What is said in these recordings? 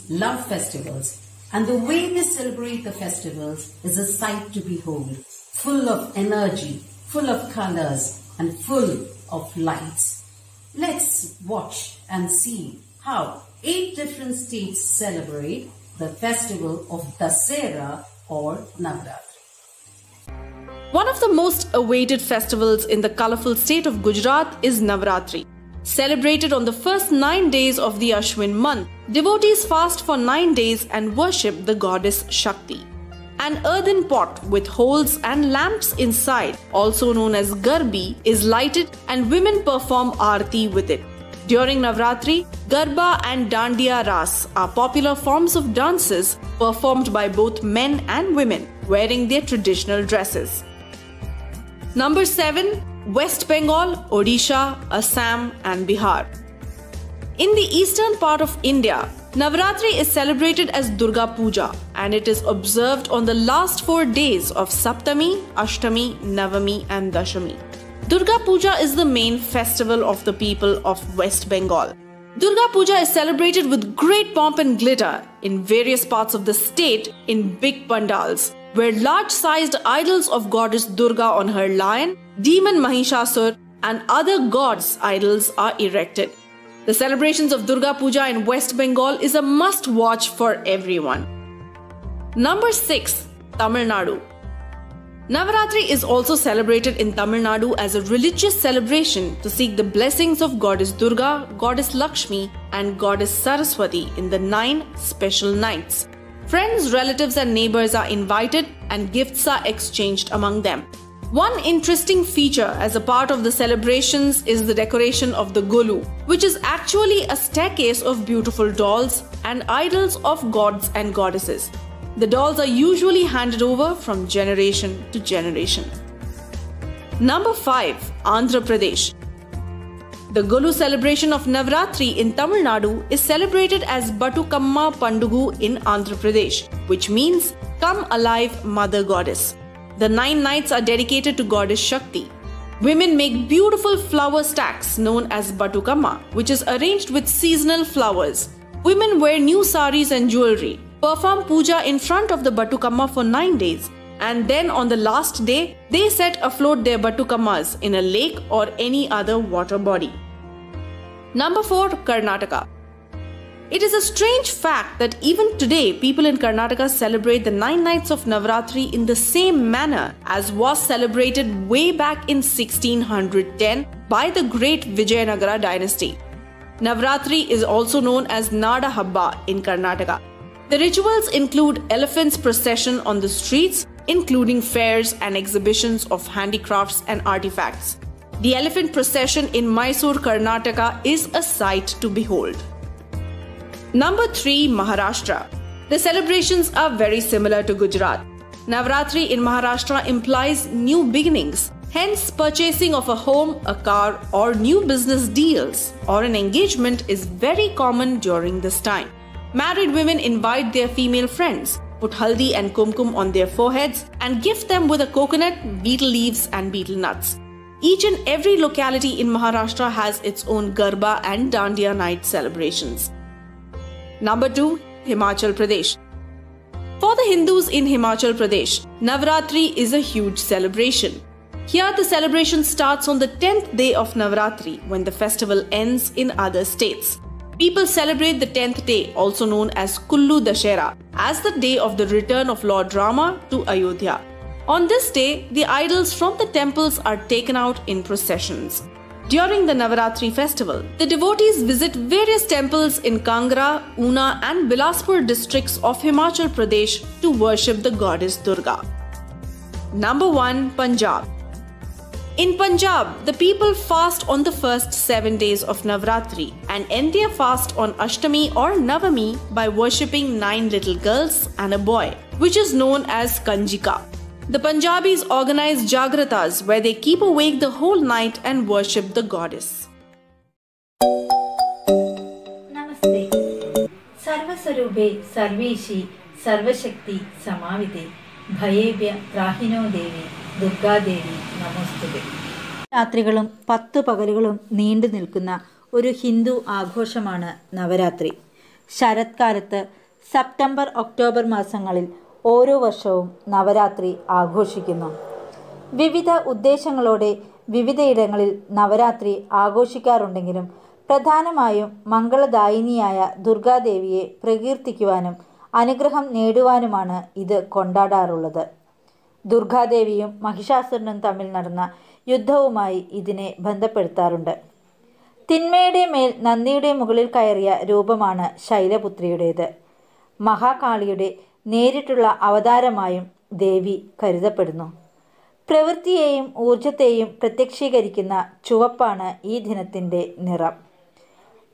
love festivals, and the way they celebrate the festivals is a sight to behold, full of energy, full of colors, and full of lights. Let's watch and see how 8 different states celebrate the festival of Dussehra or Navratri. One of the most awaited festivals in the colourful state of Gujarat is Navratri. Celebrated on the first 9 days of the Ashwin month, devotees fast for 9 days and worship the goddess Shakti. An earthen pot with holes and lamps inside, also known as Garbi, is lighted and women perform Aarti with it. During Navratri, Garba and Dandiya Ras are popular forms of dances performed by both men and women wearing their traditional dresses. Number 7. West Bengal, Odisha, Assam and Bihar. In the eastern part of India, Navratri is celebrated as Durga Puja and it is observed on the last 4 days of Saptami, Ashtami, Navami and Dashami. Durga Puja is the main festival of the people of West Bengal. Durga Puja is celebrated with great pomp and glitter in various parts of the state in big pandals, where large-sized idols of goddess Durga on her lion, demon Mahishasur and other gods' idols are erected. The celebrations of Durga Puja in West Bengal is a must-watch for everyone. Number 6. Tamil Nadu. Navaratri is also celebrated in Tamil Nadu as a religious celebration to seek the blessings of goddess Durga, goddess Lakshmi and goddess Saraswati in the 9 special nights. Friends, relatives and neighbors are invited and gifts are exchanged among them. One interesting feature as a part of the celebrations is the decoration of the Golu, which is actually a staircase of beautiful dolls and idols of gods and goddesses. The dolls are usually handed over from generation to generation. Number 5. Andhra Pradesh. The Golu celebration of Navratri in Tamil Nadu is celebrated as Batukamma Pandugu in Andhra Pradesh, which means Come Alive Mother Goddess. The 9 nights are dedicated to goddess Shakti. Women make beautiful flower stacks known as Batukamma, which is arranged with seasonal flowers. Women wear new saris and jewelry, perform puja in front of the Batukamma for 9 days, and then on the last day, they set afloat their Batukammas in a lake or any other water body. Number 4. Karnataka. It is a strange fact that even today, people in Karnataka celebrate the 9 nights of Navratri in the same manner as was celebrated way back in 1610 by the great Vijayanagara dynasty. Navratri is also known as Nada Habba in Karnataka. The rituals include elephants' procession on the streets, including fairs and exhibitions of handicrafts and artifacts. The elephant procession in Mysore, Karnataka is a sight to behold. Number 3. Maharashtra. The celebrations are very similar to Gujarat. Navratri in Maharashtra implies new beginnings. Hence, purchasing of a home, a car or new business deals or an engagement is very common during this time. Married women invite their female friends, put haldi and kumkum on their foreheads and gift them with a coconut, betel leaves and betel nuts. Each and every locality in Maharashtra has its own Garba and Dandiya night celebrations. Number 2. Himachal Pradesh. For the Hindus in Himachal Pradesh, Navratri is a huge celebration. Here the celebration starts on the 10th day of Navratri when the festival ends in other states. People celebrate the 10th day, also known as Kullu Dussehra, as the day of the return of Lord Rama to Ayodhya. On this day, the idols from the temples are taken out in processions. During the Navaratri festival, the devotees visit various temples in Kangra, Una and Bilaspur districts of Himachal Pradesh to worship the goddess Durga. Number 1. Punjab. In Punjab, the people fast on the first 7 days of Navratri and end their fast on Ashtami or Navami by worshipping 9 little girls and a boy, which is known as Kanjika. The Punjabis organize Jagratas where they keep awake the whole night and worship the goddess. Namaste. Sarvasarube Sarveshi Sarvashakti Samavite Bhayebhya Prahino Devi Durga Devi Namaste. രാത്രികളും 10 പകലുകളും നീണ്ടു നിൽക്കുന്ന ഒരു ഹിന്ദു ആഘോഷമാണ് Navaratri. ശരത്കാലത്ത് September October മാസങ്ങളിൽ ഓരോ വർഷവും നവരാത്രി ആഘോഷിക്കുന്നു. വിവിധ ഉദ്ദേശങ്ങളോടെ വിവിധയിടങ്ങളിൽ നവരാത്രി ആഘോഷിക്കാറുണ്ടെങ്കിലും പ്രധാനമായും മംഗളദായിനിയായ ദുർഗാദേവിയെ പ്രകീർത്തിക്കുവാനും അനുഗ്രഹം നേടുവാനുമാണ് ഇത് കൊണ്ടാടാറുള്ളത്. ദുർഗാദേവിയും മഹിഷാസുരനും തമ്മിൽ നടന്ന യുദ്ധവുമായി ഇതിനെ ബന്ധപ്പെടുത്താറുണ്ട്. തിന്മയുടെ മേൽ നന്ദിയുടെ മുകളിൽ കയറിയ രൂപമാണ് ശൈലപുത്രിയുടേത്. മഹാകാളിയുടെ നേരിട്ടുള്ള അവതാരമായും ദേവി കരുതപ്പെടുന്നു. പ്രവൃത്തിയെയും ഊർജത്തെയും പ്രത്യക്ഷീകരിക്കുന്ന ചുവപ്പാണ് ഈ ദിനത്തിൻ്റെ നിറം.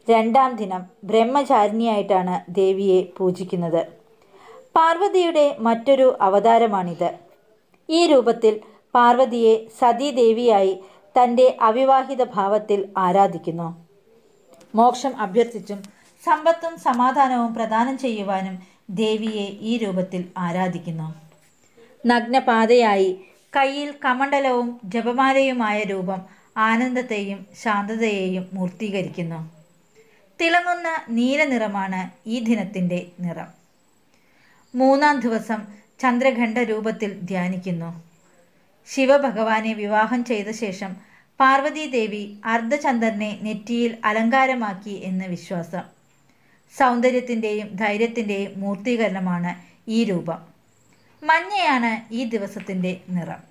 രണ്ടാം ദിനം ബ്രഹ്മചാരിണിയായിട്ടാണ് ദേവിയെ പൂജിക്കുന്നത്. പാർവതിയുടെ മറ്റൊരു അവതാരമാണിത്. ഈ രൂപത്തിൽ പാർവതിയെ സതീദേവിയായി തൻ്റെ അവിവാഹിത ഭാവത്തിൽ ആരാധിക്കുന്നു. മോക്ഷം അഭ്യർത്ഥിച്ചും സമ്പത്തും സമാധാനവും പ്രദാനം ചെയ്യുവാനും ദേവിയെ ഈ രൂപത്തിൽ ആരാധിക്കുന്നു. നഗ്നപാതയായി കയ്യിൽ കമണ്ഡലവും ജപമാലയുമായ രൂപം ആനന്ദത്തെയും ശാന്തതയെയും മൂർത്തീകരിക്കുന്നു. തിളങ്ങുന്ന നീല നിറമാണ് ഈ ദിനത്തിൻ്റെ നിറം. മൂന്നാം ദിവസം ചന്ദ്രഘണ്ഠ രൂപത്തിൽ ധ്യാനിക്കുന്നു. ശിവഭഗവാനെ വിവാഹം ചെയ്ത ശേഷം പാർവതീദേവി അർദ്ധചന്ദ്രനെ നെറ്റിയിൽ അലങ്കാരമാക്കി എന്ന് വിശ്വാസം. സൗന്ദര്യത്തിൻ്റെയും ധൈര്യത്തിൻ്റെയും മൂർത്തീകരണമാണ് ഈ രൂപം. മഞ്ഞയാണ് ഈ ദിവസത്തിൻ്റെ നിറം.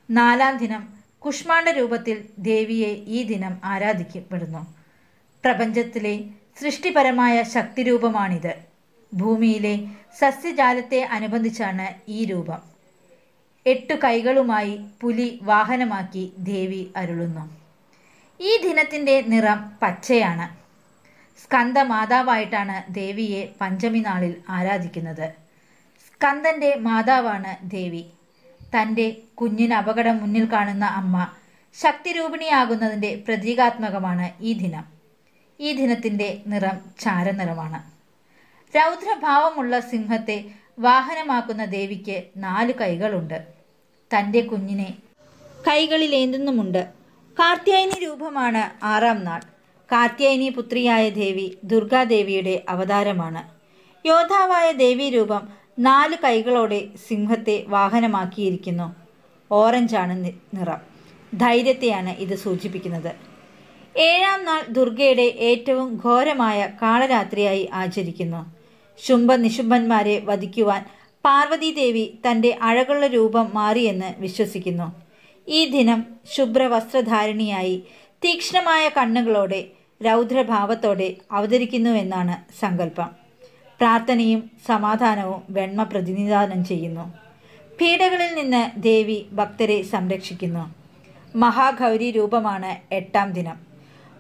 നാലാം ദിനം കുഷ്മാണ്ഡ രൂപത്തിൽ ദേവിയെ ഈ ദിനം ആരാധിക്കപ്പെടുന്നു. പ്രപഞ്ചത്തിലെ സൃഷ്ടിപരമായ ശക്തിരൂപമാണിത്. ഭൂമിയിലെ സസ്യജാലത്തെ അനുബന്ധിച്ചാണ് ഈ രൂപം. 8 കൈകളുമായി പുലി വാഹനമാക്കി ദേവി അരുളുന്നു. ഈ ദിനത്തിൻ്റെ നിറം പച്ചയാണ്. സ്കന്ദമാതാവായിട്ടാണ് ദേവിയെ പഞ്ചമി നാളിൽ ആരാധിക്കുന്നത്. സ്കന്ദൻ്റെ മാതാവാണ് ദേവി. തൻ്റെ കുഞ്ഞിന് അപകടം മുന്നിൽ കാണുന്ന അമ്മ ശക്തിരൂപിണിയാകുന്നതിൻ്റെ പ്രതീകാത്മകമാണ് ഈ ദിനം. ഈ ദിനത്തിൻ്റെ നിറം ചാരനിറമാണ്. രൗദ്രഭാവമുള്ള സിംഹത്തെ വാഹനമാക്കുന്ന ദേവിക്ക് 4 കൈകളുണ്ട്. തൻ്റെ കുഞ്ഞിനെ കൈകളിലേന്തുന്നുമുണ്ട്. കാർത്യായനി രൂപമാണ് 6ാം നാൾ. കാർത്യായനി പുത്രിയായ ദേവി ദുർഗാദേവിയുടെ അവതാരമാണ്. യോദ്ധാവായ ദേവി രൂപം 4 കൈകളോടെ സിംഹത്തെ വാഹനമാക്കിയിരിക്കുന്നു. ഓറഞ്ചാണ് നിറം. ധൈര്യത്തെയാണ് ഇത് സൂചിപ്പിക്കുന്നത്. 7ാം നാൾ ദുർഗയുടെ ഏറ്റവും ഘോരമായ കാളരാത്രിയായി ആചരിക്കുന്നു. ശുംഭ നിശുംഭന്മാരെ വധിക്കുവാൻ പാർവതീദേവി തൻ്റെ അഴകുള്ള രൂപം മാറിയെന്ന് വിശ്വസിക്കുന്നു. ഈ ദിനം ശുഭ്രവസ്ത്രധാരിണിയായി തീക്ഷ്ണമായ കണ്ണുകളോടെ രൗദ്രഭാവത്തോടെ അവതരിക്കുന്നുവെന്നാണ് സങ്കല്പം. പ്രാർത്ഥനയും സമാധാനവും വെണ്മ പ്രതിനിധാനം ചെയ്യുന്നു. പീഡകളിൽ നിന്ന് ദേവി ഭക്തരെ സംരക്ഷിക്കുന്നു. മഹാഗൗരി രൂപമാണ് 8ാം ദിനം.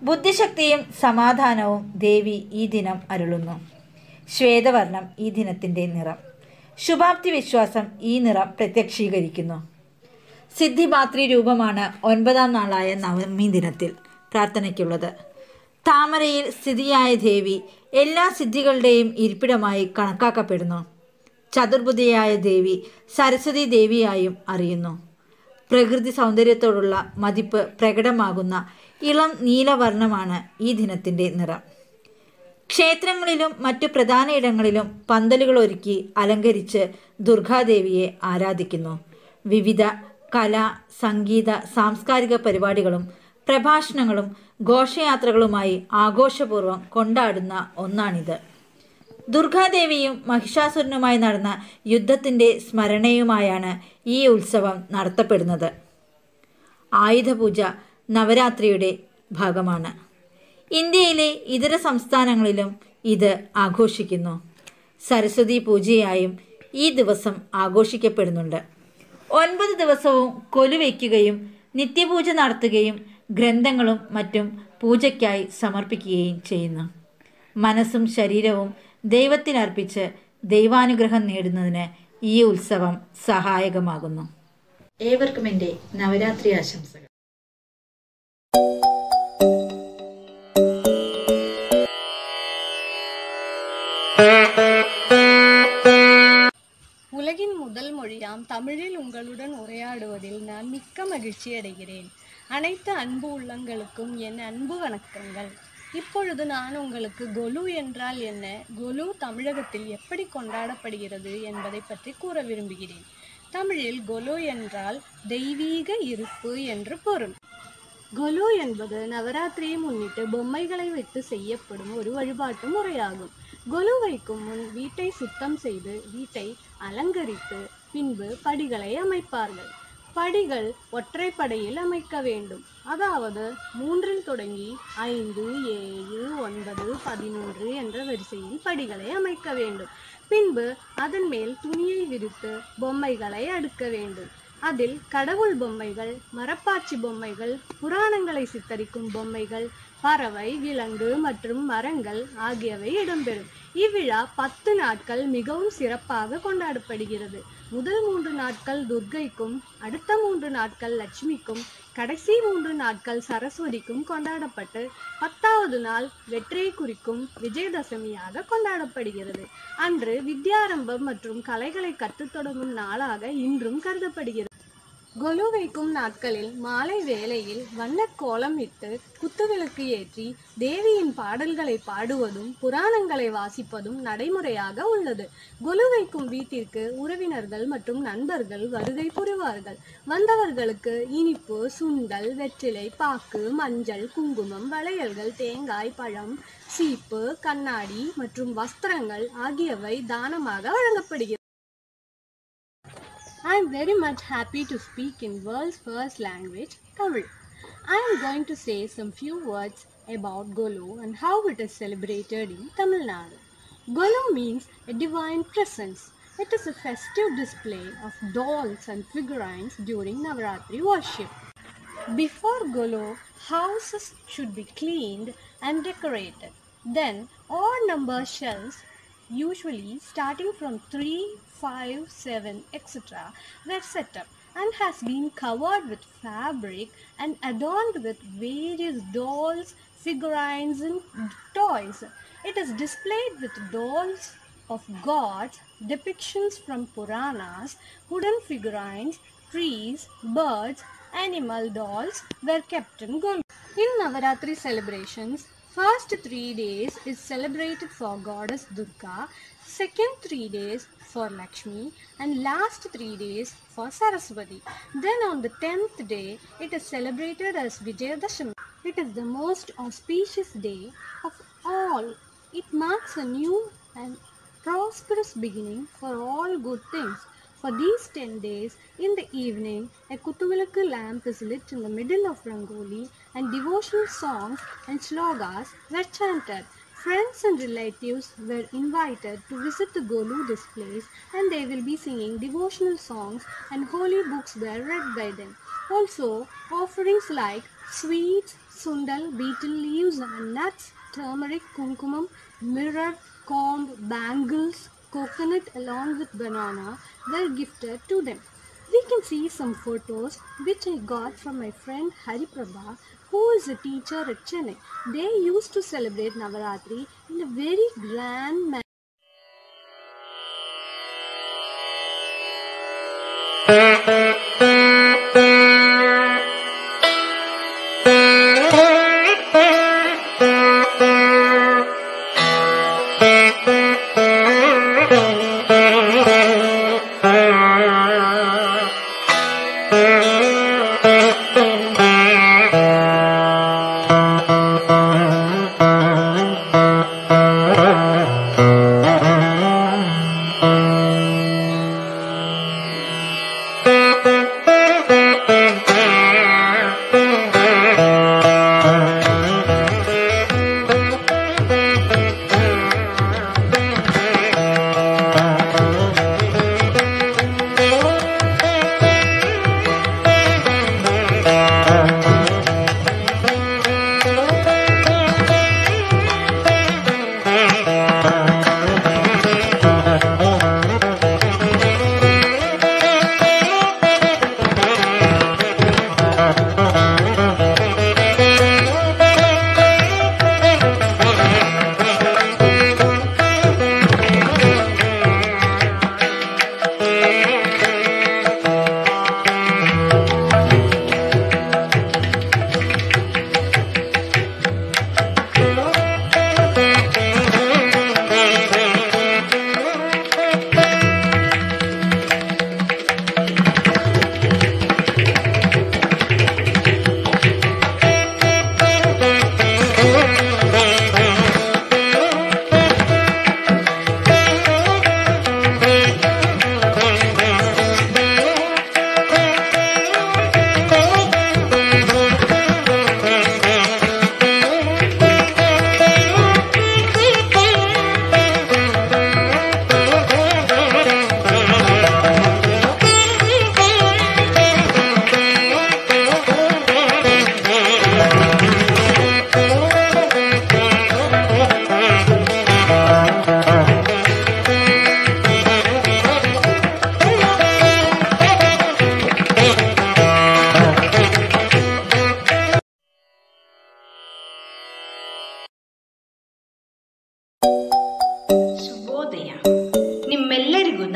ബുദ്ധിശക്തിയും സമാധാനവും ദേവി ഈ ദിനം അരുളുന്നു. ശ്വേതവർണം ഈ ദിനത്തിൻ്റെ നിറം. ശുഭാപ്തി വിശ്വാസം ഈ നിറം പ്രത്യക്ഷീകരിക്കുന്നു. സിദ്ധിമാത്രി രൂപമാണ് 9ാം നാളായ നവമി ദിനത്തിൽ പ്രാർത്ഥനയ്ക്കുള്ളത്. താമരയിൽ സ്ഥിതിയായ ദേവി എല്ലാ സിദ്ധികളുടെയും ഇരിപ്പിടമായി കണക്കാക്കപ്പെടുന്നു. ചതുർബുദ്ധയായ ദേവി സരസ്വതി ദേവിയായും അറിയുന്നു. പ്രകൃതി സൗന്ദര്യത്തോടുള്ള മതിപ്പ് പ്രകടമാകുന്ന ഇളം നീലവർണ്ണമാണ് ഈ ദിനത്തിൻ്റെ നിറം. ക്ഷേത്രങ്ങളിലും മറ്റു പ്രധാന ഇടങ്ങളിലും പന്തലുകൾ ഒരുക്കി അലങ്കരിച്ച് ദുർഗാദേവിയെ ആരാധിക്കുന്നു. വിവിധ കലാ, സംഗീത, സാംസ്കാരിക പരിപാടികളും പ്രഭാഷണങ്ങളും ഘോഷയാത്രകളുമായി ആഘോഷപൂർവ്വം കൊണ്ടാടുന്ന ഒന്നാണിത്. ദുർഗാദേവിയും മഹിഷാസുരനുമായി നടന്ന യുദ്ധത്തിൻ്റെ സ്മരണയുമായാണ് ഈ ഉത്സവം നടത്തപ്പെടുന്നത്. ആയുധപൂജ നവരാത്രിയുടെ ഭാഗമാണ്. ഇന്ത്യയിലെ ഇതര സംസ്ഥാനങ്ങളിലും ഇത് ആഘോഷിക്കുന്നു. സരസ്വതി പൂജയായും ഈ ദിവസം ആഘോഷിക്കപ്പെടുന്നുണ്ട്. 9 ദിവസവും കൊലുവയ്ക്കുകയും നിത്യപൂജ നടത്തുകയും ഗ്രന്ഥങ്ങളും മറ്റും പൂജയ്ക്കായി സമർപ്പിക്കുകയും ചെയ്യുന്നു. മനസ്സും ശരീരവും ദൈവത്തിനർപ്പിച്ച് ദൈവാനുഗ്രഹം നേടുന്നതിന് ഈ ഉത്സവം സഹായകമാകുന്നു. ഏവർക്കും എൻ്റെ നവരാത്രി ആശംസകൾ. உலகின் முதல் மொழியாம் தமிழில் உங்களுடன் உரையாடுவதில் நான் மிக்க மகிழ்ச்சி அடைகிறேன். அனைத்து அன்பு உள்ளங்களுக்கும் என் அன்பு வணக்கங்கள். இப்பொழுது நான் உங்களுக்கு கொலு என்றால் என்ன, கொலு தமிழகத்தில் எப்படி கொண்டாடப்படுகிறது என்பதை பற்றி கூற விரும்புகிறேன். தமிழில் கொலு என்றால் தெய்வீக இருப்பு என்று பொருள். கொலு என்பது நவராத்திரியை முன்னிட்டு பொம்மைகளை வைத்து செய்யப்படும் ஒரு வழிபாட்டு முறையாகும். கொலு வைக்கும் முன் வீட்டை சுத்தம் செய்து வீட்டை அலங்கரித்து பின்பு படிகளை அமைப்பார்கள். படிகள் ஒற்றைப்படையில் அமைக்க வேண்டும். அதாவது 3 தொடங்கி 5, 7, 9, 11 என்ற வரிசையில் படிகளை அமைக்க வேண்டும். பின்பு அதன் மேல் துணியை விரித்து பொம்மைகளை அடுக்க வேண்டும். அதில் கடவுள் பொம்மைகள், மரப்பாச்சி பொம்மைகள், புராணங்களை சித்தரிக்கும் பொம்மைகள், பறவை, விலங்கு மற்றும் மரங்கள் ஆகியவை இடம்பெறும். இவ்விழா 10 நாட்கள் மிகவும் சிறப்பாக கொண்டாடப்படுகிறது. முதல் 3 நாட்கள் துர்க்கைக்கும், அடுத்த 3 நாட்கள் லட்சுமிக்கும், கடைசி 3 நாட்கள் சரஸ்வதிக்கும் கொண்டாடப்பட்டு 10வது நாள் வெற்றியை குறிக்கும் விஜயதசமியாக கொண்டாடப்படுகிறது. அன்று வித்யாரம்பம் மற்றும் கலைகளை கற்றுத் தொடங்கும் நாளாக இன்றும் கருதப்படுகிறது. கொலு வைக்கும் நாட்களில் மாலை வேளையில் வண்ண கோலம் இட்டு குத்துவிளக்கு ஏற்றி தேவியின் பாடல்களை பாடுவதும் புராணங்களை வாசிப்பதும் நடைமுறையாக உள்ளது. கொலு வைக்கும் வீட்டிற்கு உறவினர்கள் மற்றும் நண்பர்கள் வருகை புரிவார்கள். வந்தவர்களுக்கு இனிப்பு, சுண்டல், வெற்றிலை பாக்கு, மஞ்சள், குங்குமம், வளையல்கள், தேங்காய், பழம், சீப்பு, கண்ணாடி மற்றும் வஸ்திரங்கள் ஆகியவை தானமாக வழங்கப்படுகிறது. I am very much happy to speak in world's first language, Tamil. I am going to say some few words about Golu and how it is celebrated in Tamil Nadu. Golu means a divine presence. It is a festive display of dolls and figurines during Navaratri worship. Before Golu, houses should be cleaned and decorated. Then, odd number shells, usually starting from 3, 5, 7, etc., were set up and has been covered with fabric and adorned with various dolls, figurines and toys. It is displayed with dolls of gods, depictions from Puranas, wooden figurines, trees, birds, animal dolls were kept in Golu. In Navaratri celebrations, first 3 days is celebrated for goddess Durga, second 3 days for Lakshmi, and last 3 days for Saraswati. Then on the 10th day, it is celebrated as Vijayadashami. It is the most auspicious day of all. It marks a new and prosperous beginning for all good things. For these 10 days, in the evening, a Kutuvilakku lamp is lit in the middle of Rangoli and devotional songs and slogas were chanted. Friends and relatives were invited to visit the Golu displays and they will be singing devotional songs and holy books were read by them. Also, offerings like sweets, sundal, betel leaves and nuts, turmeric, kumkumam, mirror, comb, bangles, coconut along with banana were gifted to them. We can see some photos which I got from my friend Hariprabha, who is a teacher at Chennai. They used to celebrate Navaratri in a very grand manner.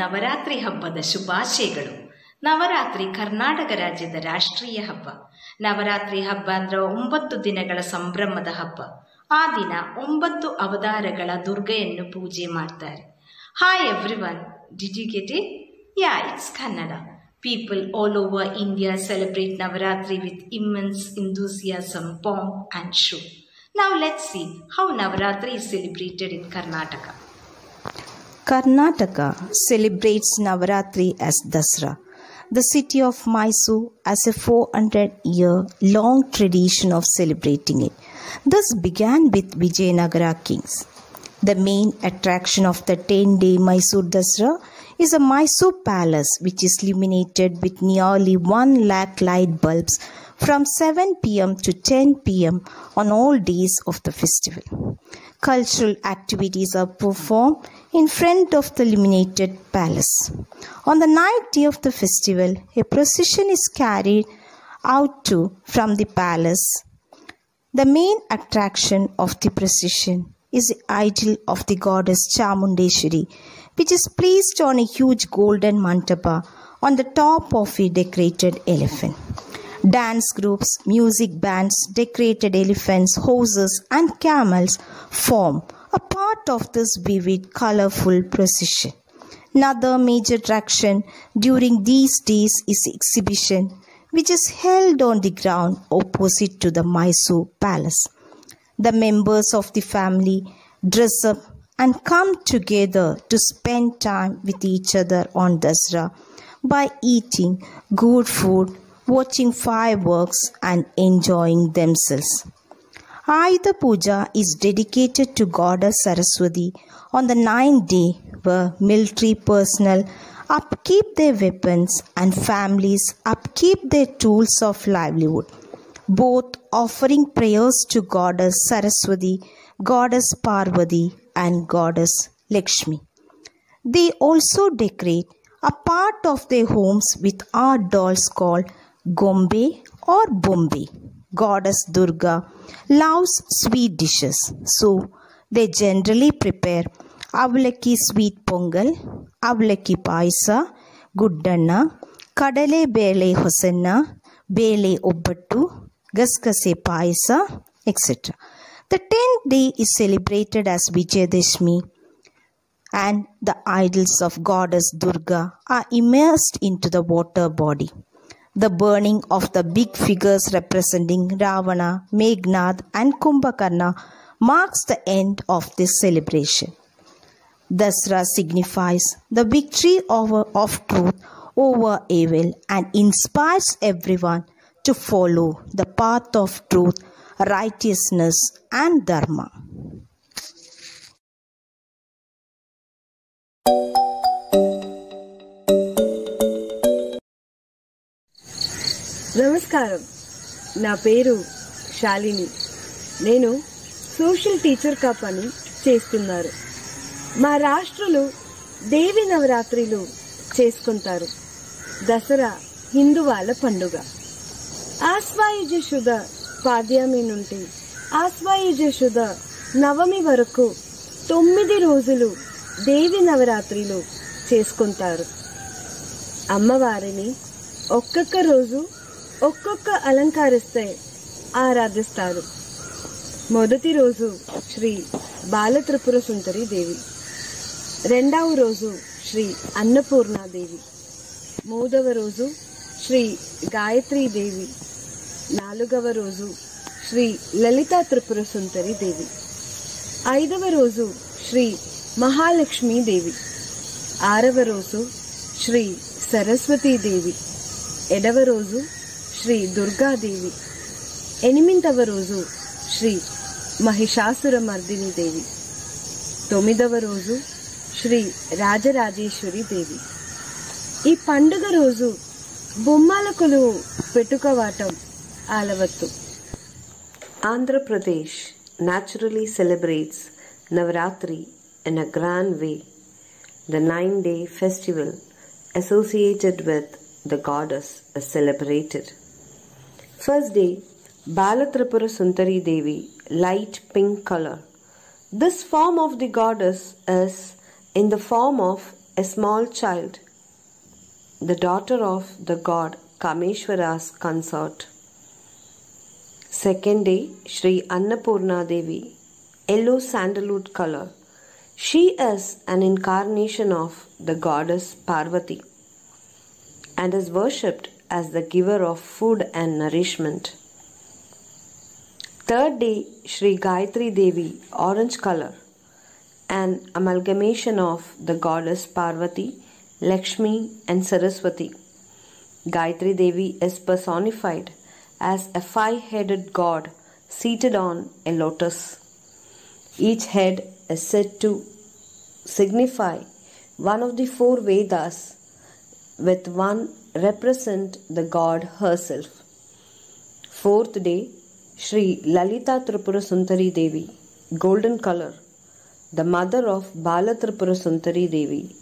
Navratri ಹಬ್ಬದ ಶುಭಾಶಯಗಳು. ನವರಾತ್ರಿ ಕರ್ನಾಟಕ ರಾಜ್ಯದ ರಾಷ್ಟ್ರೀಯ ಹಬ್ಬ. ನವರಾತ್ರಿ ಹಬ್ಬ ಅಂದ್ರೆ 9 ದಿನಗಳ ಸಂಭ್ರಮದ ಹಬ್ಬ. ಆ ದಿನ 9 ಅವತಾರಗಳ ದುರ್ಗೆಯನ್ನು ಪೂಜೆ ಮಾಡ್ತಾರೆ. Hi everyone, did you get it? Yeah, it's Kannada. People all over India celebrate Navaratri with immense enthusiasm, pomp and show. Now let's see how Navaratri is celebrated in Karnataka. Karnataka celebrates Navaratri as Dasara. The city of Mysore has a 400-year-long tradition of celebrating it. This began with Vijayanagara kings. The main attraction of the 10-day Mysore Dasara is a Mysore palace which is illuminated with nearly 1 lakh light bulbs from 7 p.m. to 10 p.m. on all days of the festival. Cultural activities are performed in front of the illuminated palace. On the 9th day of the festival, a procession is carried out from the palace. The main attraction of the procession is the idol of the goddess Chamundeshwari, which is placed on a huge golden mantapa on the top of a decorated elephant. Dance groups, music bands, decorated elephants, horses and camels form a part of this vivid, colorful procession. Another major attraction during these days is the exhibition, which is held on the ground opposite to the Mysore Palace. The members of the family dress up and come together to spend time with each other on Dasara by eating good food, watching fireworks and enjoying themselves. Ayudha Puja is dedicated to Goddess Saraswati on the 9th day, where military personnel upkeep their weapons and families upkeep their tools of livelihood, both offering prayers to Goddess Saraswati, Goddess Parvati and Goddess Lakshmi. They also decorate a part of their homes with art dolls called Gombe or Bombay. Goddess Durga loves sweet dishes, so they generally prepare Avalaki sweet pongal, Avalaki paisa, Guddanna, Kadale Bele Hosanna, Bele Obbattu, Gaskase paisa, etc. The 10th day is celebrated as Vijayadashmi, and the idols of Goddess Durga are immersed into the water body. The burning of the big figures representing Ravana, Meghnad and Kumbhakarna marks the end of this celebration. Dasara signifies the victory of truth over evil and inspires everyone to follow the path of truth, righteousness and dharma. నమస్కారం, నా పేరు శాలిని. నేను social టీచర్గా పని చేస్తున్నారు. మా రాష్ట్రంలో దేవి నవరాత్రులు చేసుకుంటారు. దసరా హిందువుల పండుగ. ఆశ్వయుజ శుద్ధ పాడ్యమి నుండి ఆశ్వయుజ శుద్ధ నవమి వరకు 9 రోజులు దేవి నవరాత్రులు చేసుకుంటారు. అమ్మవారిని ఒక్కొక్క రోజు ఒక్కొక్క అలంకరిస్తే ఆరాధిస్తారు. మొదటి రోజు శ్రీ బాలత్రిపుర సుందరి దేవి, రెండవ రోజు శ్రీ అన్నపూర్ణాదేవి, మూడవ రోజు శ్రీ గాయత్రీ దేవి, నాలుగవ రోజు శ్రీ లలితా త్రిపుర సుందరి దేవి, ఐదవ రోజు శ్రీ మహాలక్ష్మీ దేవి, ఆరవ రోజు శ్రీ సరస్వతీ దేవి, ఏడవ రోజు శ్రీ దుర్గాదేవి, ఎనిమిదవ రోజు శ్రీ మహిషాసురమర్దిని దేవి, తొమ్మిదవ రోజు శ్రీ రాజరాజేశ్వరి దేవి. ఈ పండుగ రోజు బొమ్మల కొలువు పెట్టుకోవటం ఆలవత్తు. Andhra Pradesh naturally celebrates Navaratri in a grand way, the 9-day festival associated with the goddess is celebrated. First day, Balatripura Sundari Devi, light pink color. This form of the goddess is in the form of a small child, the daughter of the god Kameshwara's consort. Second day, Shri Annapurna Devi, yellow sandalwood color. She is an incarnation of the goddess Parvati and is worshipped as the giver of food and nourishment. Third day, Shri Gayatri Devi, orange color, an amalgamation of the goddess Parvati, Lakshmi and Saraswati. Gayatri Devi is personified as a five-headed god seated on a lotus. Each head is said to signify one of the four Vedas, with one represent the god herself. Fourth day, Shri Lalita Tripura Sundari Devi, golden color, the mother of Bala Tripura Sundari Devi.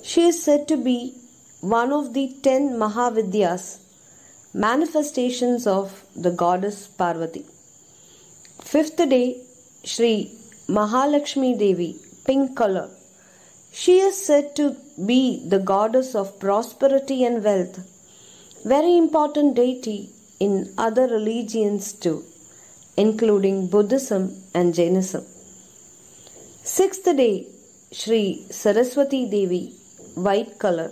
She is said to be one of the 10 Mahavidyas, manifestations of the goddess Parvati. Fifth day, Shri Mahalakshmi Devi, pink color. She is said to be the goddess of prosperity and wealth, very important deity in other religions too, including Buddhism and Jainism. Sixth day, Shri Saraswati Devi, white color.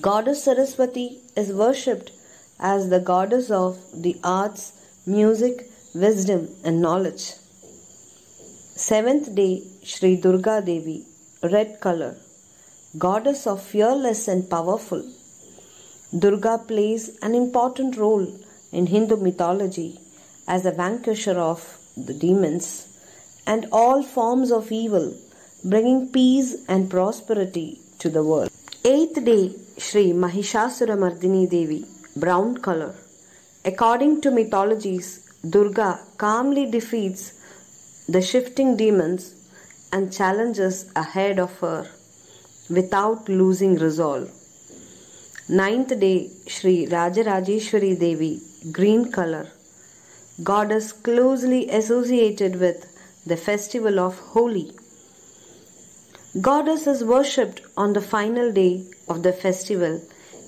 Goddess Saraswati is worshipped as the goddess of the arts, music, wisdom and knowledge. Seventh day, Shri Durga Devi, red color, goddess of fearless and powerful. Durga plays an important role in Hindu mythology as a vanquisher of the demons and all forms of evil, bringing peace and prosperity to the world. Eighth day, Shri Mahishasura Mardini Devi, brown color. According to mythologies, Durga calmly defeats the shifting demons and challenges ahead of her without losing resolve. Ninth day, Shri Rajarajeshwari Devi, green color, goddess closely associated with the festival of Holi. Goddess is worshipped on the final day of the festival,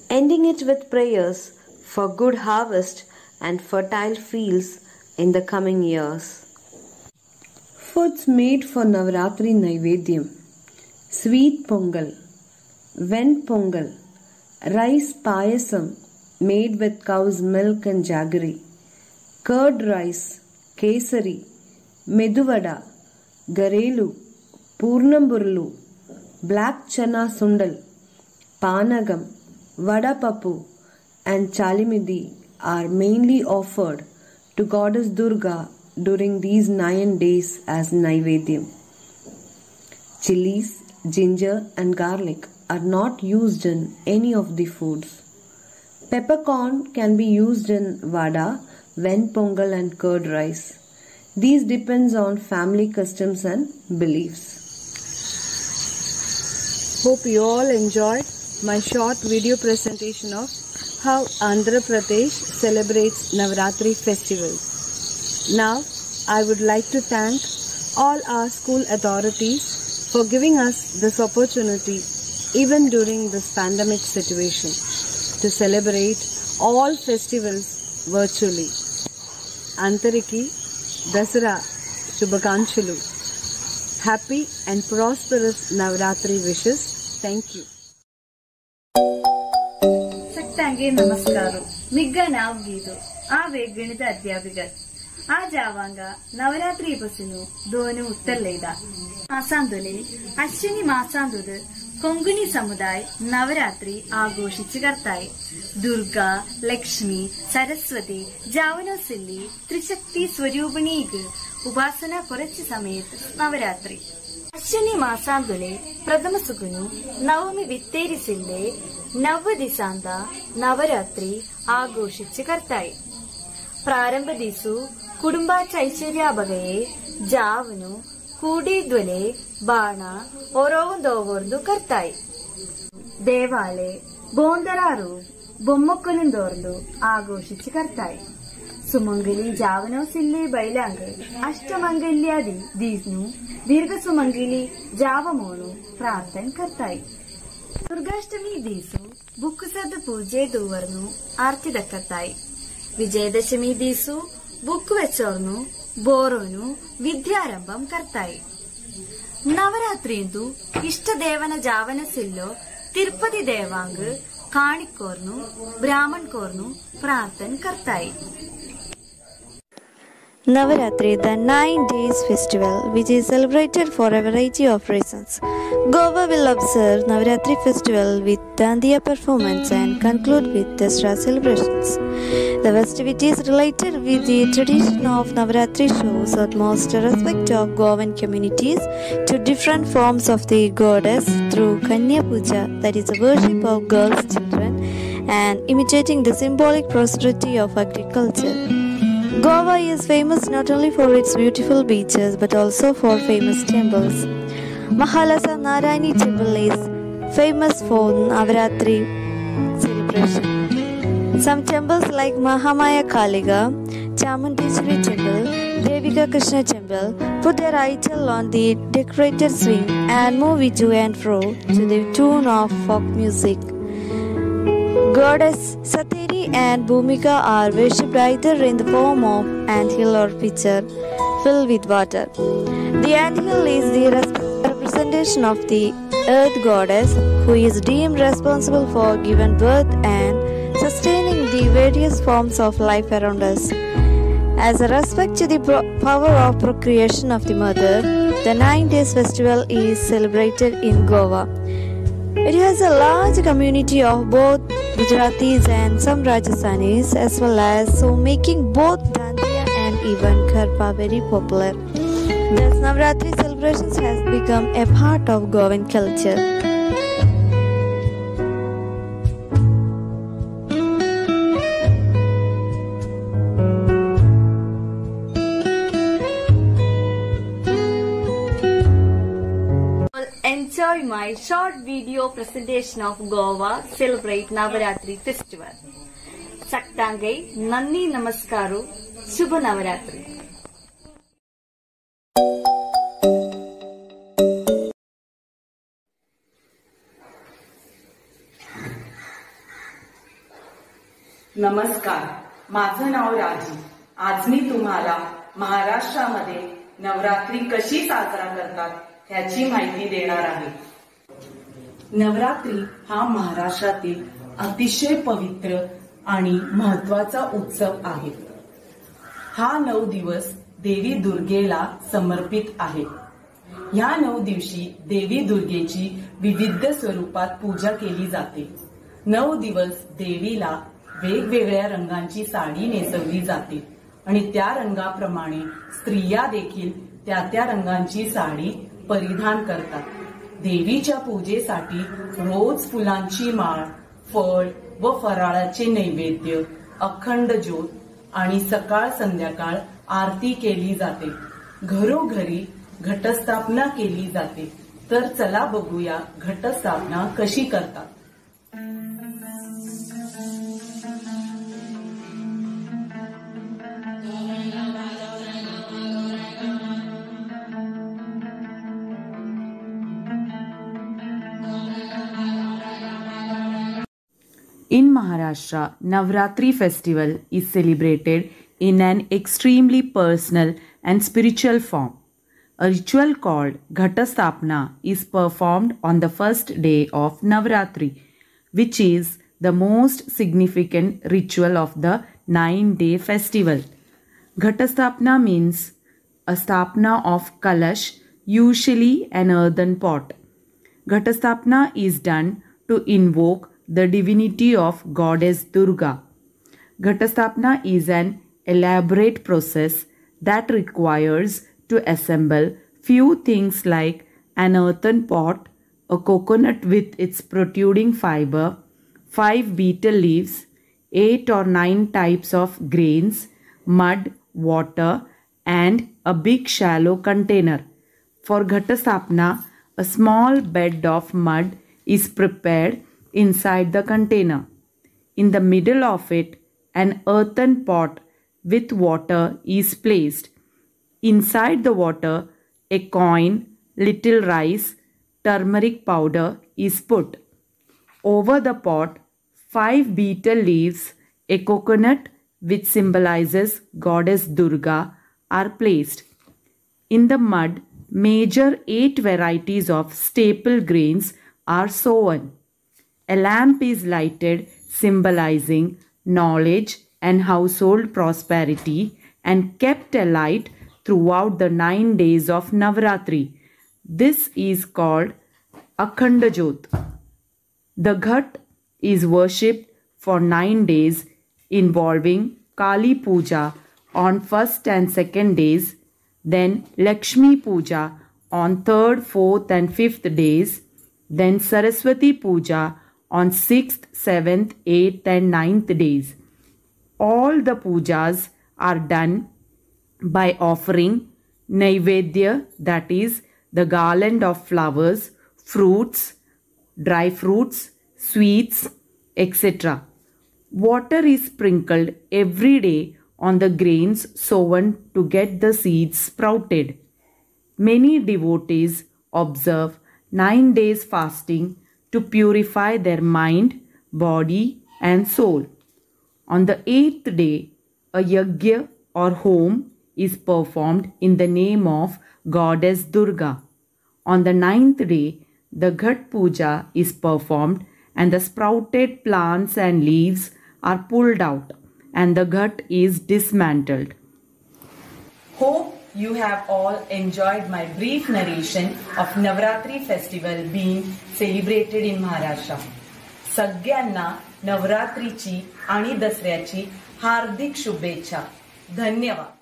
ending it with prayers for good harvest and fertile fields in the coming years. Foods made for Navaratri Naivedyam: sweet pongal, ven pongal, rice payasam made with cow's milk and jaggery, curd rice, kesari, meduvada, garelu, Purnamburlu, black chana sundal, panagam, vadapapu and chalimidi are mainly offered to goddess Durga during these 9 days as Naivedyam. Chilies, ginger and garlic are not used in any of the foods. Peppercorn can be used in vada, ven pongal and curd rice. These depends on family customs and beliefs. Hope you all enjoyed my short video presentation of how Andhra Pradesh celebrates Navaratri festivals. Now, I would like to thank all our school authorities for giving us this opportunity even during this pandemic situation to celebrate all festivals virtually. Antariki Dasara Shubhakankshalu. Happy and prosperous Navaratri wishes. Thank you. Saktange namaskaru. Migga nav gidu. Ave ganita adhyapikat. Ajavanga Navaratri pasinu donu uttaleda. Masandule Ashwini Masandudu Konguni Samudai Navaratri ആഘോഷിച്ചു കർത്തായി. ദുർഗ, ലക്ഷ്മി, സരസ്വതി, ജാവനോസില്ലി ത്രിശക്തി സ്വരൂപിണിക്ക് ഉപാസന കുറച്ച് സമയത്ത് നവരാത്രി. അശ്വിനി മാസാന്തുലെ പ്രഥಮ സുഗുನು നവമി വിത്തേരിസില്ലെ നവ ದಿಸಾಂದ ನವರಾತ್ರಿ ಆಘೋಷಿച്ചു ಕರ್ತಾಯಿ. ಪ್ರಾರಂಭ ದಿಸು ಕುಟುಂಬಾಚ ಐಶ್ವರ್ಯಾಬಗಯೆ ಜಾವನು ಕೂಡಿದ್ವಲೆ ಬಾಣ ಓರೋಂದೋವರ್ದು ಕರ್ತಾಯಿ. ದೇವಾಲೆ ಗೋಂದರಾರು ബൊമ്മക്കൊലുന്തോർന്നു ആഘോഷിച്ചു കർത്തായി. സുമംഗലി ജാവനോസില്ലെ ബൈലാങ്ക് അഷ്ടമംഗല്യാദി ദീസ്നു दीर्घसुमंगिली जावमोनु प्रार्थन करताई. दुर्गाष्टमी दिवसु बुक्कुसद पूजे दूवर्नु आरती दक्कताई. विजयदशमी दिवसु बुक्कु वेच्चोर्नु ಬೋರೋನು ವಿದ್ಯಾರಂಭಂ ಕರ್ತಾಯಿ. ನವರಾತ್ರಿಯಂದು ಇಷ್ಟ ದೇವನ ಜಾವನ ಸಿಲ್ಲೋ Tirupati Devang ಕಾಣಿಕೋರ್ನು ಬ್ರಾಹ್ಮಣ್ ಕೋರ್ನು Prarthan ಕರ್ತಾಯಿ. Navaratri, the 9 days festival, which is celebrated for a variety of reasons. Goa will observe Navaratri festival with Dandiya performance and conclude with Dasra celebrations. The festivities related with the tradition of Navaratri shows utmost respect of Goan communities to different forms of the goddess through Kanya Puja, that is the worship of girls' children, and imitating the symbolic prosperity of agriculture. Goa is famous not only for its beautiful beaches but also for famous temples. Mahalasa Narayani temple is famous for Navaratri celebration. Some temples like Mahamaya Kaliga, Chamundeshwari temple, Devika Krishna temple put their idol on the decorated swing and move it to and fro to the tune of folk music. Goddess Sateri and Bhumika are worshipped either in the form of anthill or pitcher filled with water. The anthill is the representation of the earth goddess, who is deemed responsible for giving birth and sustaining the various forms of life around us. As a respect to the power of procreation of the mother, the 9 days festival is celebrated in Goa. It has a large community of both Gujaratis and some Rajasthanis, as well as so making both Dandiya and even Garba very popular. Thus, Navaratri celebrations has become a part of Goan culture. Enjoy my short video presentation of Goa Celebrate Navaratri Festival. Saktangai, Nanni Namaskaru, Shubha Navaratri. नमस्कार, माझं नाव राजी. आज मी तुम्हाला महाराष्ट्रामध्ये नवरात्री कशी साजरा करतात ह्याची माहिती देणार आहे. नवरात्री हा महाराष्ट्रातील अतिशय पवित्र आणि महत्वाचा उत्सव आहे. हा 9 दिवस देवी दुर्गेला समर्पित आहे. या 9 दिवशी देवी दुर्गेची विविध स्वरूपात पूजा केली जाते. 9 दिवस देवीला वेगवेगळ्या रंगांची साडी नेसवली जाते आणि त्या रंगाप्रमाणे स्त्रिया देखील त्या रंगांची साडी परिधान करतात. देवीच्या पूजेसाठी रोज फुलांची माळ, फळ व फराळाचे नैवेद्य, अखंड ज्योत आणि सकाळ संध्याकाळ आरती केली जाते. घरोघरी घटस्थापना केली जाते. तर चला बघूया घटस्थापना कशी करतात. In Maharashtra, Navratri festival is celebrated in an extremely personal and spiritual form. A ritual called Ghatastapna is performed on the first day of Navratri, which is the most significant ritual of the 9-day festival. Ghatastapna means a stapna of kalash, usually an earthen pot. Ghatastapna is done to invoke the divinity of goddess Durga. Ghatastapna is an elaborate process that requires to assemble few things like an earthen pot, a coconut with its protruding fiber, 5 betel leaves, 8 or 9 types of grains, mud, water, and a big shallow container. For Ghatastapna, a small bed of mud is prepared inside the container. In the middle of it, an earthen pot with water is placed. Inside the water, a coin, little rice, turmeric powder is put. Over the pot, 5 betel leaves, a coconut which symbolizes Goddess Durga are placed. In the mud, major 8 varieties of staple grains are sown. A lamp is lighted symbolizing knowledge and household prosperity and kept alight throughout the 9 days of Navratri. This is called Akhanda Jyot. The Ghat is worshipped for 9 days involving Kali Puja on 1st and 2nd days, then Lakshmi Puja on 3rd, 4th and 5th days, then Saraswati Puja on 6th, 7th, 8th and 9th days. All the pujas are done by offering Naivedya, that is the garland of flowers, fruits, dry fruits, sweets, etc. Water is sprinkled every day on the grains sown to get the seeds sprouted. Many devotees observe 9 days fasting to purify their mind, body and soul. On the 8th day, a yajna or home is performed in the name of Goddess Durga. On the 9th day, the Ghat Puja is performed and the sprouted plants and leaves are pulled out and the Ghat is dismantled. Hope you have all enjoyed my brief narration of Navratri festival being celebrated in Maharashtra. सगळ्यांना नवरात्रीची आणि दसऱ्याची हार्दिक शुभेच्छा. धन्यवाद.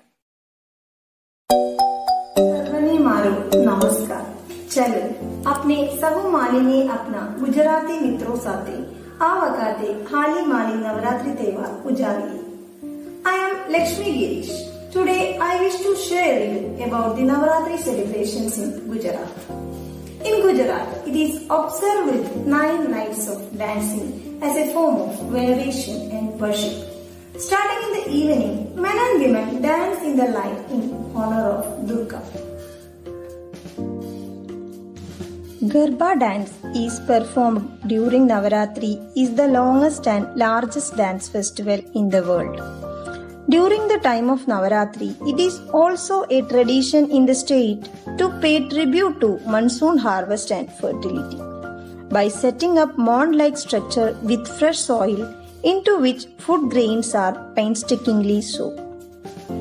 सर्वने मारो नमस्कार. चलो अपने सब मालिनी अपना गुजराती मित्रों साथे आ वखતે हाली माली Navratri तहेवार उजावीए. I am Lakshmi Girish. Today I wish to share you about the Navratri celebrations in Gujarat. In Gujarat, it is observed with 9 nights of dancing as a form of veneration and worship. Starting in the evening, men and women dance in the light in honor of Durga. Garba dance is performed during Navaratri is the longest and largest dance festival in the world. During the time of Navaratri, it is also a tradition in the state to pay tribute to monsoon harvest and fertility by setting up mound-like structure with fresh soil into which food grains are painstakingly sown.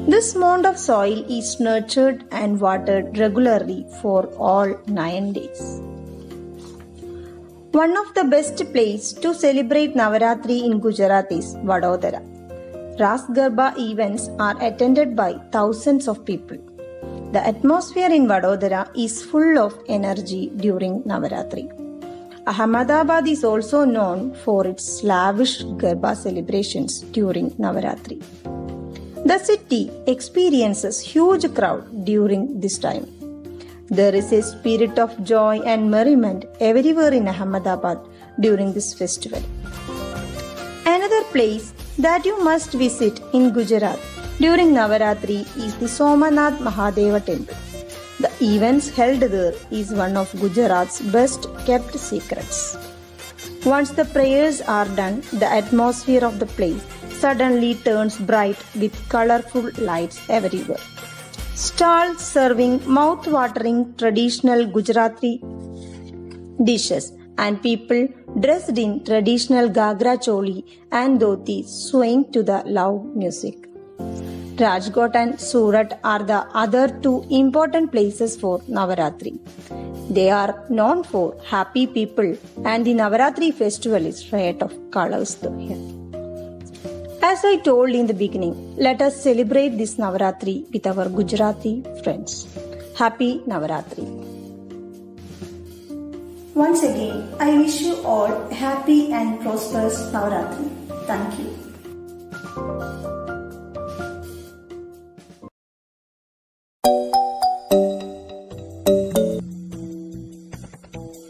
This mound of soil is nurtured and watered regularly for all 9 days. One of the best places to celebrate Navaratri in Gujarat is Vadodara. Ras Garba events are attended by thousands of people. The atmosphere in Vadodara is full of energy during Navaratri. Ahmedabad is also known for its lavish Garba celebrations during Navaratri. The city experiences huge crowd during this time. There is a spirit of joy and merriment everywhere in Ahmedabad during this festival. Another place that you must visit in Gujarat during Navaratri is the Somanath Mahadeva temple. The events held there is one of Gujarat's best kept secrets. Once the prayers are done, the atmosphere of the place suddenly turns bright with colorful lights everywhere. Stalls serving mouth-watering traditional Gujarati dishes and people dressed in traditional Gagra Choli and dhoti swaying to the loud music. Rajkot and Surat are the other 2 important places for Navaratri. They are known for happy people and the Navaratri festival is riot of colors here. As I told in the beginning, let us celebrate this Navaratri with our Gujarati friends. Happy Navaratri. Once again, I wish you all a happy and prosperous Navaratri. Thank you.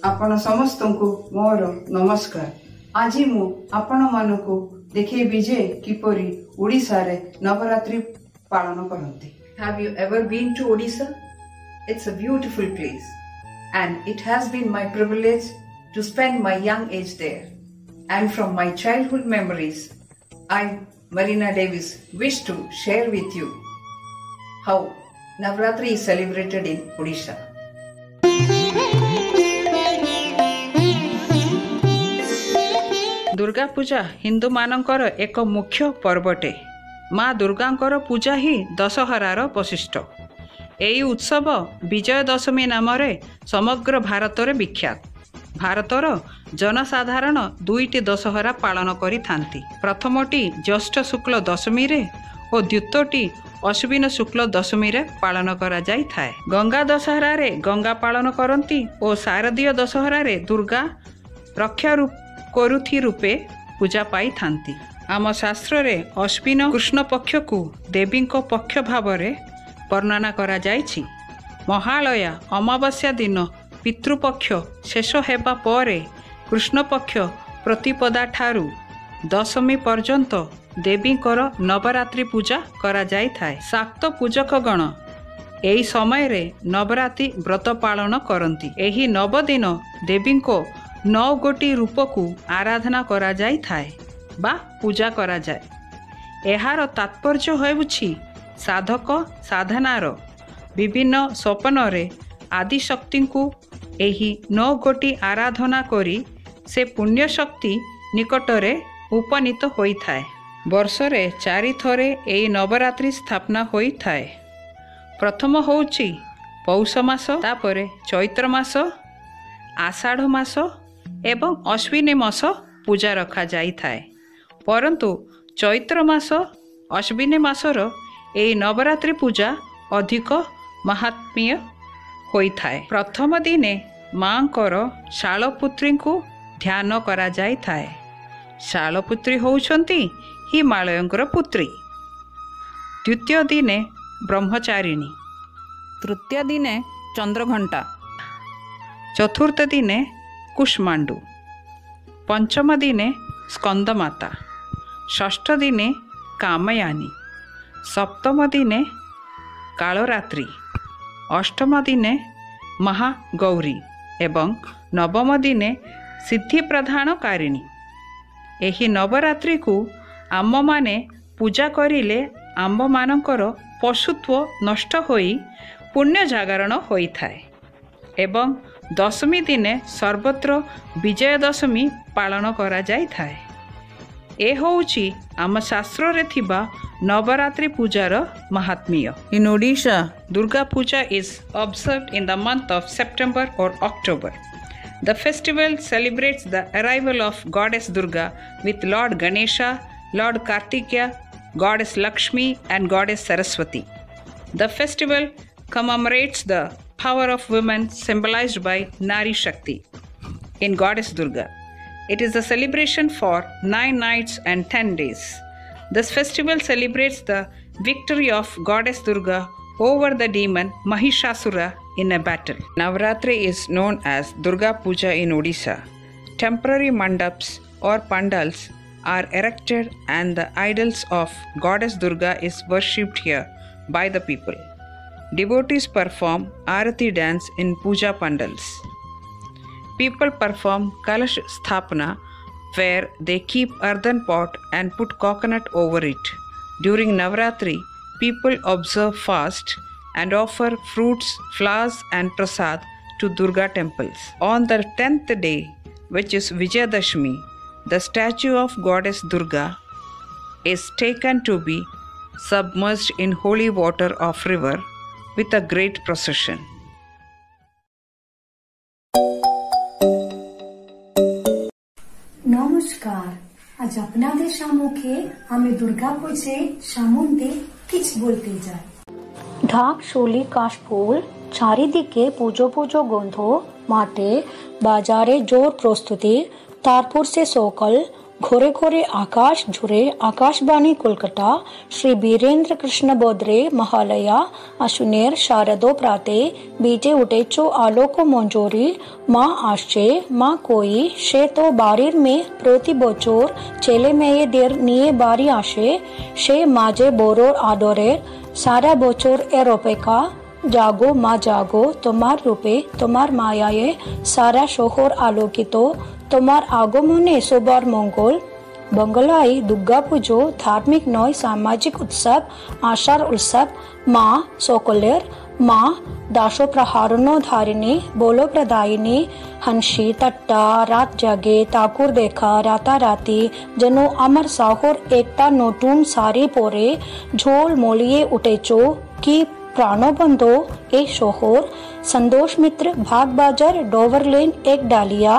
आपण समस्तंकु मोर नमस्कार. आज मु आपण मानकु देखेबी जे किपरि ओडिसा रे नवरात्रि पालन करंती. Have you ever been to Odisha? It's a beautiful place, and it has been my privilege to spend my young age there. And from my childhood memories, I, Marina Davis, wish to share with you how Navratri is celebrated in Odisha. Durga Puja Hindu मानकर एक मुख्य पर्वटे। माँ दुर्गांकर पूजा ही दशहरार वैशिष्ट। यही उत्सव विजय दशमी नाम समग्र भारत में विख्यात। भारतर जनसाधारण दुईटी दशहरा पालन करि थांती। प्रथमटी ज्येष्ठ शुक्ल दशमी रे और द्वितीयटी अश्विन शुक्ल दशमी रे पालन करा जाई थाए। गंगा दशहरा रे गंगा पालन करती और शारदीय दशहरा रे दुर्गा रक्षा करुथी रूपे पूजा पाई थांती। आम शास्त्र रे अश्विन कृष्ण पक्ष को देवी पक्ष भाव में वर्णना करा जाइछि। महालया अमावास्या दिन पितृपक्ष शेष हेबा परे कृष्ण पक्ष प्रतिपदा ठारू दशमी पर्यंत देवींकर नवरात्रि पूजा करा जाई थाए। शाक्त पूजक गण एही समय रे नवरात्रि व्रत पालन करती। एही नव दिन देवी को 9 गोटी रूप को आराधना करा जाई थाए बा पूजा करा जाए। एहार तात्पर्य होउछि साधक साधनार विभिन्न स्वप्न रे आदि शक्ति को एही 9 गोटी आराधना करी से पुण्य शक्ति निकटरे उपनीत होई थाए। वर्षरे 4 थरे एही नवरात्रि स्थापना होई थाए। प्रथम होउछि पौष मास, तापरे चैत्र मास, आषाढ़ मास एवं अश्विनी मास पूजा रखा जाई थाए। परंतु चैत्र मास अश्विनी मासर एही नवरात्रि पूजा अधिक महात्म्य होई थाए। प्रथम दिने मांकर शालपुत्री को ध्यान करा जाई थाए। शालपुत्री होउछंती हिमालयंकर पुत्री। द्वितीय दिने ब्रह्मचारिणी, तृतीय दिने चंद्रघंटा, चतुर्थ दिने कुष्मांडू, पंचम दिने स्कंदमाता, षष्ठ दिने कामयानी, सप्तम दिने कालरात्रि, अष्टम दिने महागौरी एवं नवम दिने सिद्धि प्रधानकारिणी। एही नवरात्रि को आम माने पूजा करिले आम मानकर पशुत्व नष्ट होई पुण्य जागरण होई थाए एवं दशमी दिने सर्वत्र विजय दशमी पालन करा जाई थाए। ए होउची आम शास्त्र रे थिबा नवरात्रि पूजार महात्म्य। इन Odisha Durga Puja is observed in the month of September or October. The festival celebrates the arrival of goddess Durga with Lord Ganesha, Lord Kartikeya, goddess Lakshmi and goddess Saraswati. The festival commemorates the power of women symbolized by Nari Shakti in goddess Durga. It is a celebration for 9 nights and 10 days. This festival celebrates the victory of goddess Durga over the demon Mahishasura in a battle. Navratri is known as Durga Puja in Odisha. Temporary mandaps or pandals are erected and the idols of goddess Durga is worshipped here by the people. Devotees perform Arati dance in puja pandals. People perform Kalash Sthapana, where they keep earthen pot and put coconut over it. During Navratri, people observe fast and offer fruits, flowers and prasad to Durga temples. On the 10th day, which is Vijayadashmi, the statue of goddess Durga is taken to be submerged in holy water of river with a great procession. নমস্কার। আজ আপনাদের সম্মুখে আমি দুর্গাপূজা সম্বন্ধে কিছু বলতে চাই। ঢাক শোলি কাশফুল চারিদিকে পুজো পুজো গন্ধ, মাঠে বাজারে জোর প্রস্তুতি, তারপর সে সকাল ঘরে ঘরে আকাশ জুড়ে আকাশবাণী কলকাতা শ্রী বীরেন্দ্র কৃষ্ণ বদ্রে মহালয়া আশুনের শারদো প্রাতে বেজে উঠেছ আলোক মঞ্জুরি। মা আসছে, মা কই, সে তো বাড়ির মেয়ে, প্রতি বছর ছেলে মেয়েদের নিয়ে বাড়ি আসে। সে মাঝে বড়োর আদরের, সারা বছর এর অপেক্ষা, जागो माँ जागो, तुम्हार रूपे तुम्हार मायाए सारा শহর আলোকিত, তোমার আগমনে সবার মঙ্গল। বাংলায় দুর্গাপুজো ধার্মিক নয় সামাজিক উৎসব, আশার উৎসব। মা সকলের, মা দাসপ্রহারণ ধারিণী, বলপ্রদায়িনী, হাসি ঠাট্টা, রাত জাগে, ঠাকুর দেখা, রাতারাতি যেন আমার শহর একটা নতুন শাড়ি পরে ঝোল মলিয়ে উঠেছ। কি প্রাণবন্ধ এই শহর। সন্তোষ মিত্র, ভাগবাজার, ডোভার লেন, এক ডালিয়া,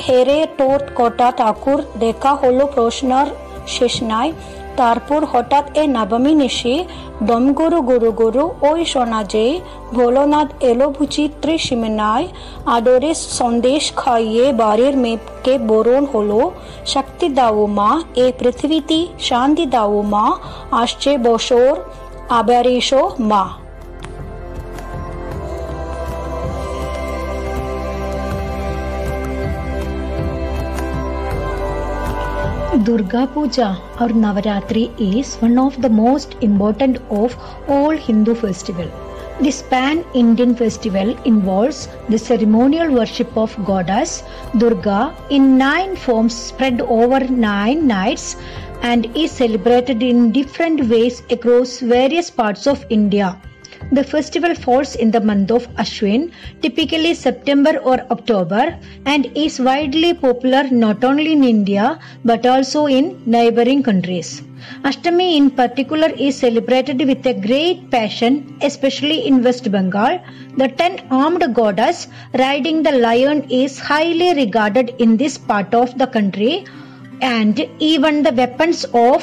হেরে টোট কটা ঠাকুর দেখা হলো প্রশ্নের শেষ নাই। তারপর হঠাৎ এ নবমী নিশি ডম গুরু গুরু গুরু ওই শোনা যে ভোলানাথ এলো বুঝি ত্রিসীমানায়, আদরে সন্দেশ খাইয়ে বাড়ির মেয়েকে বরণ হলো। শক্তি দাও মা, এ পৃথিবীতে শান্তি দাও মা, আসছে বছর আবার এসো মা। Durga Puja or Navaratri is one of the most important of all Hindu festivals. This pan-Indian festival involves the ceremonial worship of goddess Durga in 9 forms spread over 9 nights and is celebrated in different ways across various parts of India. The festival falls in the month of Ashwin, typically September or October, and is widely popular not only in India but also in neighboring countries. Ashtami in particular is celebrated with a great passion, especially in West Bengal. The 10-armed goddess riding the lion is highly regarded in this part of the country, and even the weapons of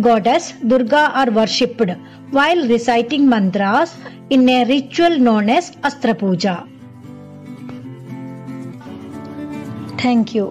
goddess Durga are worshipped while reciting mantras in a ritual known as Astra Puja. Thank you.